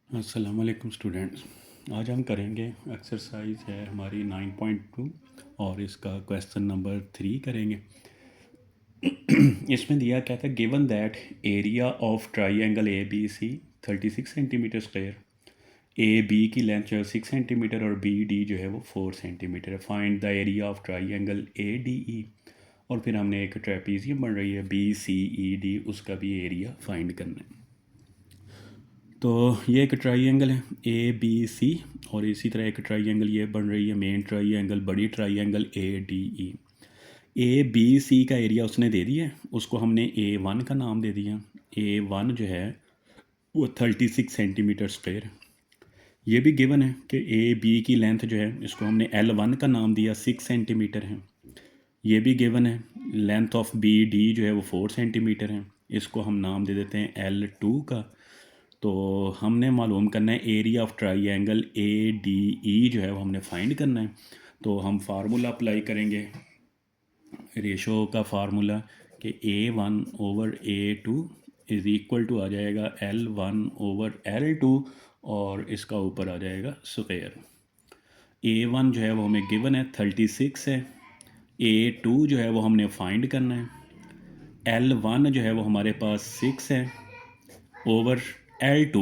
अस्सलाम वालेकुम स्टूडेंट्स। आज हम करेंगे एक्सरसाइज है हमारी 9.2 और इसका क्वेश्चन नंबर 3 करेंगे। इसमें दिया क्या था, given that area of triangle A B C 36 centimetre square, A B की लेंथ जो है 6 सेंटीमीटर और बी डी जो है वो 4 सेंटीमीटर है। Find the area of triangle A D ई। और फिर हमने एक ट्रेपीजियम बन रही है बी सी ई डी, उसका भी एरिया फाइंड करना है। तो ये एक ट्राइंगल है ए बी सी, और इसी तरह एक ट्राइंगल ये बन रही है मेन ट्राइंगल, बड़ी triangle A D E. A B C का एरिया उसने दे दिया, उसको हमने ए वन का नाम दे दिया। ए वन जो है वो 36 सेंटीमीटर स्क्वायर। ये भी गिवन है कि ए बी की लेंथ जो है इसको हमने एल वन का नाम दिया, 6 सेंटीमीटर है। ये भी गिवन है लेंथ ऑफ बी डी जो है वो 4 सेंटीमीटर है, इसको हम नाम दे देते हैं एल टू का। तो हमने मालूम करना है area of triangle A D E जो है वो हमने फाइंड करना है। तो हम फार्मूला अप्लाई करेंगे, रेशो का फार्मूला कि A one over A two is equal to आ जाएगा L one over L two, और इसका ऊपर आ जाएगा स्क्वायर। ए वन जो है वो हमें गिवन है 36 है, ए टू जो है वो हमने फाइंड करना है, एल वन जो है वो हमारे पास 6 है ओवर एल टू।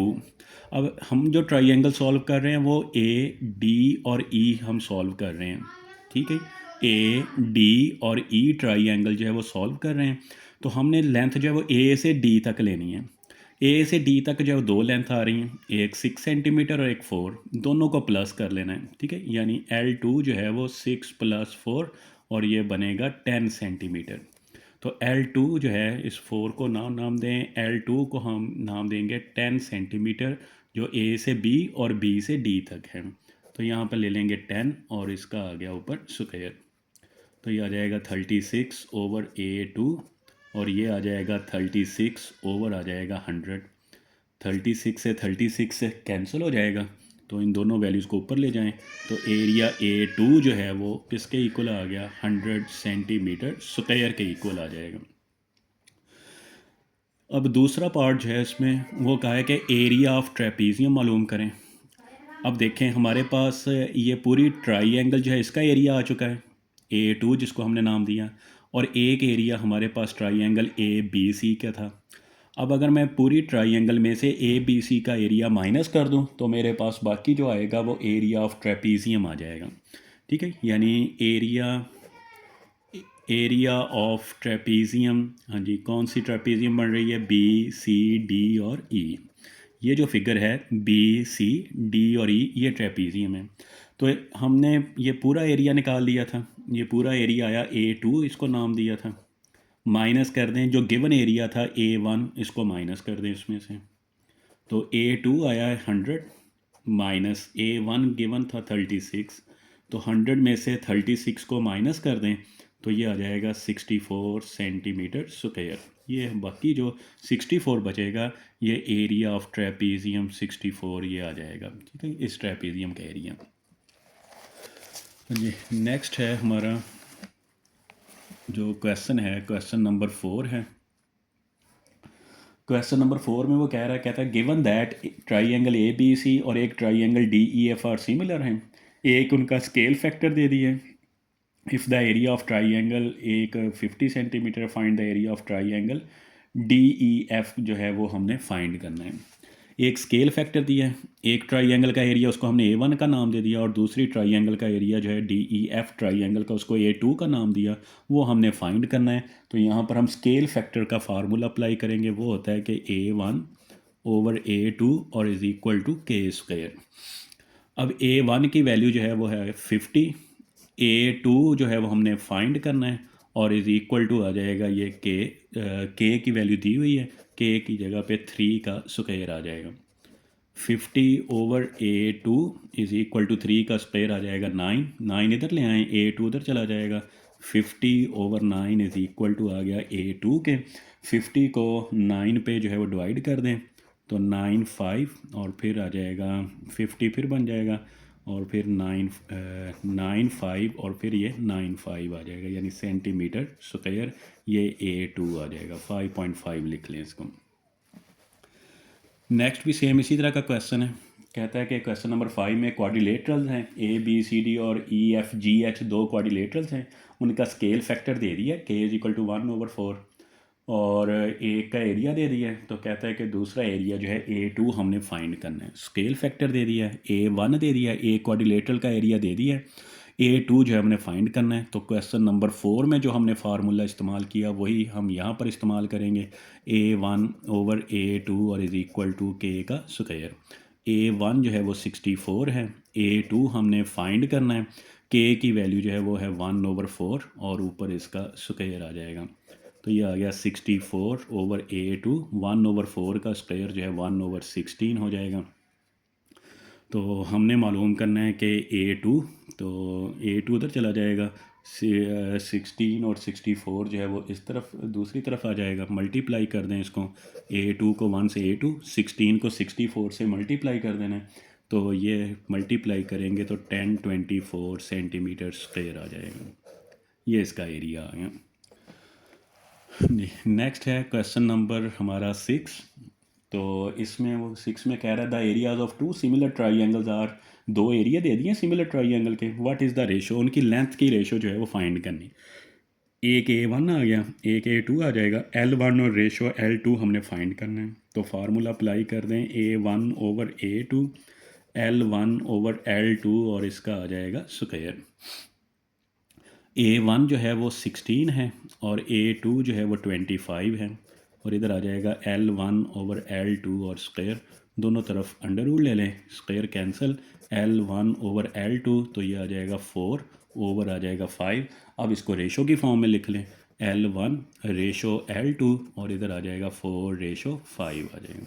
अब हम जो ट्राइंगल सॉल्व कर रहे हैं वो ए डी और ई हम सॉल्व कर रहे हैं, ठीक है। ए डी और ई ट्राइंगल जो है वो सॉल्व कर रहे हैं। तो हमने लेंथ जो है वो ए से डी तक लेनी है। ए से डी तक जो है दो लेंथ आ रही हैं, एक 6 सेंटीमीटर और एक 4, दोनों को प्लस कर लेना है, ठीक है। यानी एल टू जो है वो 6 + 4 और ये बनेगा 10 सेंटीमीटर। तो L2 जो है इस 4 को नाम दें, L2 को हम नाम देंगे 10 सेंटीमीटर, जो A से B और B से D तक है। तो यहाँ पर ले लेंगे 10 और इसका आ गया ऊपर स्क्वायर। तो ये आ जाएगा 36 ओवर A2 और ये आ जाएगा 36 ओवर आ जाएगा 100। 36 से कैंसिल हो जाएगा, तो इन दोनों वैल्यूज़ को ऊपर ले जाएं। तो एरिया A2 जो है वो किसके इक्वल आ गया, 100 सेंटीमीटर स्क्वायर के इक्वल आ जाएगा। अब दूसरा पार्ट जो है इसमें वो कहा है कि एरिया ऑफ ट्रेपीजियम मालूम करें। अब देखें हमारे पास ये पूरी ट्राइंगल जो है इसका एरिया आ चुका है A2 जिसको हमने नाम दिया, और एक एरिया हमारे पास ट्राइंगल ए बी सी का था। अब अगर मैं पूरी ट्राइंगल में से ए बी सी का एरिया माइनस कर दूं तो मेरे पास बाकी जो आएगा वो एरिया ऑफ ट्रेपीजियम आ जाएगा, ठीक है। यानी एरिया ऑफ ट्रेपीजियम, हाँ जी, कौन सी ट्रेपीजियम बन रही है, बी सी डी और ई। ये जो फिगर है बी सी डी और ई, ये ट्रेपीजियम है। तो हमने ये पूरा एरिया निकाल लिया था, ये पूरा एरिया आया A2, इसको नाम दिया था। माइनस कर दें जो गिवन एरिया था A1, इसको माइनस कर दें इसमें से। तो A2 आया है 100 माइनस A1 गिवन था 36। तो 100 में से 36 को माइनस कर दें तो ये आ जाएगा 64 सेंटीमीटर स्क्वायर। ये बाकी जो 64 बचेगा ये एरिया ऑफ ट्रेपीजियम 64 ये आ जाएगा, ठीक है, इस ट्रेपीजियम का एरिया। जी नेक्स्ट है हमारा जो क्वेश्चन है, क्वेश्चन नंबर 4 है। क्वेश्चन नंबर 4 में वो कहता है given that triangle A B C और एक triangle D E F are similar हैं। एक उनका स्केल फैक्टर दे दिया है। If the area of triangle एक 50 centimetre, find the area of triangle D E F जो है वो हमने फाइंड करना है। एक स्केल फैक्टर दिया है, एक ट्राइंगल का एरिया उसको हमने A1 का नाम दे दिया, और दूसरी ट्राइंगल का एरिया जो है DEF ट्राइंगल का उसको A2 का नाम दिया, वो हमने फाइंड करना है। तो यहाँ पर हम स्केल फैक्टर का फार्मूला अप्लाई करेंगे, वो होता है कि A1 ओवर A2 और इज़ इक्वल टू K²। अब A1 की वैल्यू जो है वो है 50, A2 जो है वो हमने फाइंड करना है, और इज़ इक्वल टू आ जाएगा ये K की वैल्यू दी हुई है, K की जगह पे 3 का स्क्वायर आ जाएगा। 50 over A2 is equal to 3 का स्क्वायर आ जाएगा 9, 9 इधर ले आएँ, A2 उधर चला जाएगा। 50 ओवर 9 इज़ इक्वल टू आ गया A2 के। 50 को 9 पे जो है वो डिवाइड कर दें तो 9 5, और फिर आ जाएगा 50 फिर बन जाएगा, और फिर 9 5 और फिर ये 9 5 आ जाएगा, यानी सेंटीमीटर स्क्वायर। ये A2 आ जाएगा, 5.5 लिख लें इसको। नेक्स्ट भी सेम इसी तरह का क्वेश्चन है। कहता है कि क्वेश्चन नंबर 5 में क्वाड्रिलेटरल्स हैं ABCD और EFGH, दो क्वाड्रिलेटरल्स हैं, उनका स्केल फैक्टर दे दिया K इज इक्वल टू 1/4 और एक का एरिया दे दिया है। तो कहता है कि दूसरा एरिया जो है A2 हमने फाइंड करना है। स्केल फैक्टर दे दिया है, A1 दे दिया है, एक क्वाड्रिलेटरल का एरिया दे दिया है, A2 जो है हमने फाइंड करना है। तो क्वेश्चन नंबर 4 में जो हमने फार्मूला इस्तेमाल किया वही हम यहाँ पर इस्तेमाल करेंगे, A1/A2 और इज़ इक्वल टू K का स्क्वायर। A1 जो है वो 64 है, A2 हमने फाइंड करना है, K की वैल्यू जो है वो है 1/4 और ऊपर इसका स्क्वायर आ जाएगा। तो ये आ गया 64/A2, 1/4 का स्क्वायर जो है 1/16 हो जाएगा। तो हमने मालूम करना है कि A2, तो A2 उधर चला जाएगा, 16 और 64 जो है वो इस तरफ दूसरी तरफ आ जाएगा। मल्टीप्लाई कर दें इसको, A2 को 1 से A2, 16 को 64 से मल्टीप्लाई कर देना है। तो ये मल्टीप्लाई करेंगे तो 1024 सेंटीमीटर स्क्वायर आ जाएगा। ये इसका एरिया आ गया। नेक्स्ट है क्वेश्चन नंबर हमारा 6। तो इसमें वो 6 में कह रहा है the areas of two similar triangles are, दो एरिया दे दिए सिमिलर ट्राइंगल के, व्हाट इज़ द रेशो, उनकी लेंथ की रेशो जो है वो फाइंड करनी। एक A1 आ गया, एक A2 आ जाएगा, L1 और रेशो L2 हमने फाइंड करना है। तो फार्मूला अप्लाई कर दें, A1/A2, L1/L2 और इसका आ जाएगा स्क्वायर। A1 जो है वो 16 है और A2 जो है वो 25 है और इधर आ जाएगा L1/L2 और स्क्वायर, दोनों तरफ अंडर रूट ले लें, स्क्वायर कैंसिल, L1/L2 तो ये आ जाएगा 4 ओवर आ जाएगा 5। अब इसको रेशो की फॉर्म में लिख लें, L1/L2 और इधर आ जाएगा 4/5 आ जाएगा।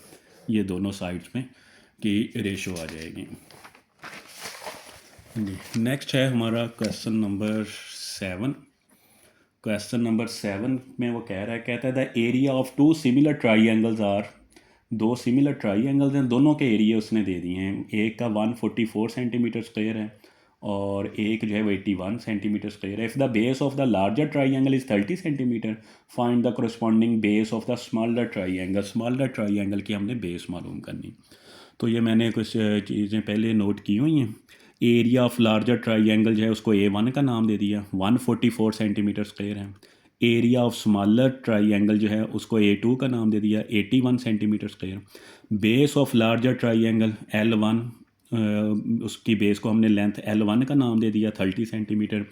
ये दोनों साइड्स में की रेशो आ जाएगी। नेक्स्ट है हमारा क्वेश्चन नंबर 7। क्वेश्चन नंबर 7 में वो कह रहा है, कहता है the area of two similar triangles are, दो सिमिलर ट्राइंगल्स हैं, दोनों के एरिया उसने दे दिए हैं। एक का 144 सेंटीमीटर स्क्वायर है और एक जो है वो 81 सेंटीमीटर स्क्वायर है। If the base of the larger triangle is 30 centimetre, find the corresponding base of the smaller triangle. Smaller triangle की हमने बेस मालूम करनी। तो ये मैंने कुछ चीज़ें पहले नोट की हुई हैं। एरिया ऑफ लार्जर ट्राइंगल जो है उसको A1 का नाम दे दिया, 144 सेंटीमीटर स्क्वायर है। एरिया ऑफ स्मॉलर ट्राइंगल जो है उसको A2 का नाम दे दिया, 81 centimetre square. Base of larger triangle L1, उसकी बेस को हमने लेंथ L1 का नाम दे दिया 30 सेंटीमीटर।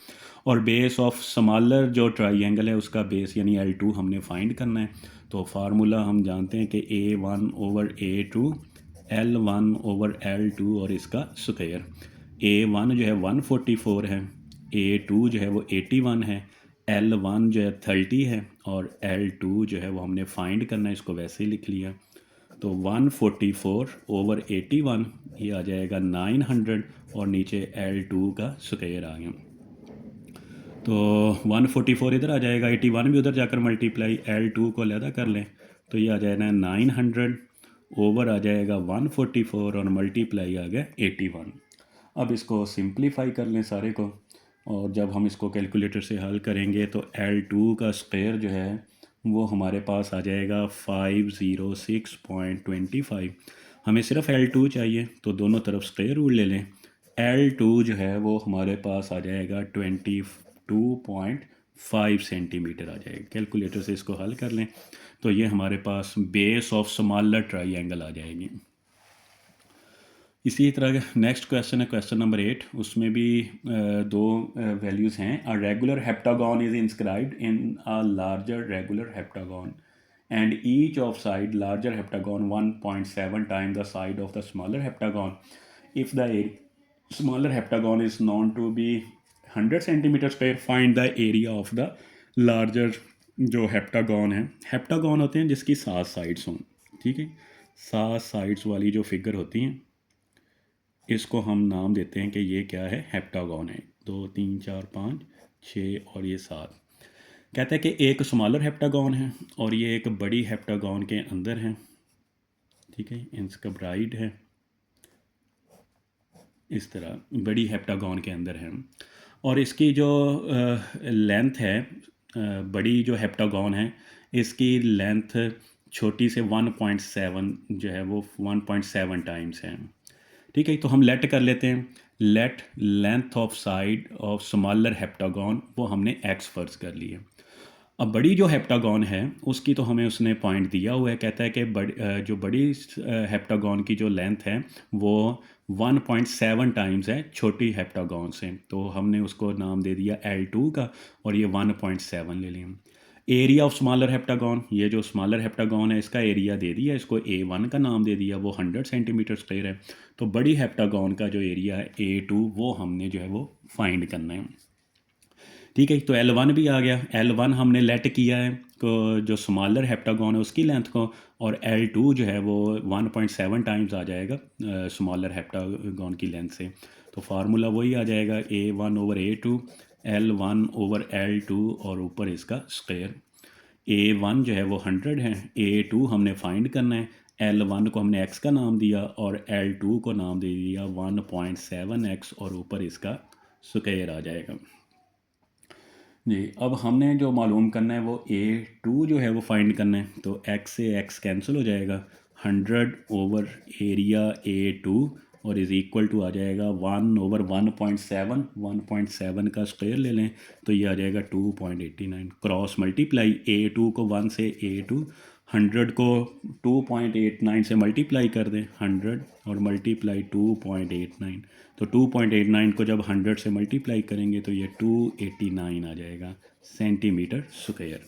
और बेस ऑफ स्मॉलर जो ट्राइंगल है उसका बेस यानी L2 हमने फाइंड करना है। तो फार्मूला हम जानते हैं कि A1/A2, L1/L2 और इसका स्क्वायर। A1 जो है 144 है, A2 जो है वो 81 है, L1 जो है 30 है और L2 जो है वो हमने फाइंड करना है, इसको वैसे ही लिख लिया। तो 144/81 ये आ जाएगा 900 और नीचे L2 का स्क्वायर आ गया। तो 144 इधर आ जाएगा, 81 भी उधर जाकर मल्टीप्लाई, L2 को अलहदा कर लें तो ये आ जाएगा 900 ओवर आ जाएगा 144 और मल्टीप्लाई आ गया 81। अब इसको सिंप्लीफाई कर लें सारे को, और जब हम इसको कैलकुलेटर से हल करेंगे तो L2 का स्क्वायर जो है वो हमारे पास आ जाएगा 506.25। हमें सिर्फ L2 चाहिए तो दोनों तरफ स्क्वायर रूट ले लें। L2 जो है वो हमारे पास आ जाएगा 22.5 सेंटीमीटर आ जाएगा। कैलकुलेटर से इसको हल कर लें तो ये हमारे पास बेस ऑफ स्मॉलर ट्राइंगल आ जाएगी। इसी तरह नेक्स्ट क्वेश्चन है क्वेश्चन नंबर 8। उसमें भी दो वैल्यूज़ हैं। A regular heptagon is inscribed in a larger regular heptagon and each of side larger heptagon 1.7 time the side of the smaller heptagon. If the smaller heptagon is known to be 100 centimetre square, find the area of the larger जो heptagon है। Heptagon होते हैं जिसकी 7 sides हों, ठीक है, 7 sides वाली जो फिगर होती हैं इसको हम नाम देते हैं कि ये क्या है, हेप्टागॉन है। 2 3 4 5 6 और ये 7। कहता है कि एक स्मॉलर हेप्टागॉन है और ये एक बड़ी हेप्टागॉन के अंदर है, ठीक है, इंस्क्राइब्ड है इस तरह, बड़ी हेप्टागॉन के अंदर है। और इसकी जो लेंथ है, बड़ी जो हेप्टागॉन है इसकी लेंथ छोटी से 1.7 जो है वो 1.7 टाइम्स है। ठीक है, तो हम लेट कर लेते हैं। Let length of side of smaller heptagon, वो हमने एक्स फ़र्ज़ कर लिए। अब बड़ी जो हेप्टागॉन है उसकी तो हमें उसने पॉइंट दिया हुआ है, कहता है कि जो बड़ी हेप्टागॉन की जो लेंथ है वो 1.7 टाइम्स है छोटी हेप्टागॉन से, तो हमने उसको नाम दे दिया L2 का, और ये 1.7 ले लिया। एरिया ऑफ स्मॉलर हेप्टागॉन, ये जो स्मॉलर हेप्टागॉन है इसका एरिया दे दिया, इसको A1 का नाम दे दिया, वो 100 सेंटीमीटर स्क्वायर है। तो बड़ी हेप्टागॉन का जो एरिया है A2, वो हमने जो है वो फाइंड करना है। ठीक है, तो L1 भी आ गया। L1 हमने लेट किया है को जो स्मॉलर हेप्टागॉन है उसकी लेंथ को, और L2 जो है वो 1.7 टाइम्स आ जाएगा स्मॉलर हेप्टागॉन की लेंथ से। तो फार्मूला वही आ जाएगा A1/A2, L1 ओवर L2 और ऊपर इसका स्क्वायर। A1 जो है वो 100 है, A2 हमने फाइंड करना है, L1 को हमने x का नाम दिया और L2 को नाम दे दिया 1.7x, और ऊपर इसका स्क्वायर आ जाएगा जी। अब हमने जो मालूम करना है वो A2 जो है वो फाइंड करना है, तो x से x कैंसिल हो जाएगा, 100 ओवर एरिया A2 और इज़ इक्वल टू आ जाएगा 1/1.7, 1.7 का स्क्वायर ले लें तो ये आ जाएगा 2.89। क्रॉस मल्टीप्लाई A2 को 1 से A2, 100 को 2.89 से मल्टीप्लाई कर दें, 100 और मल्टीप्लाई 2.89, तो 2.89 को जब 100 से मल्टीप्लाई करेंगे तो ये 289 आ जाएगा सेंटीमीटर स्क्वायर।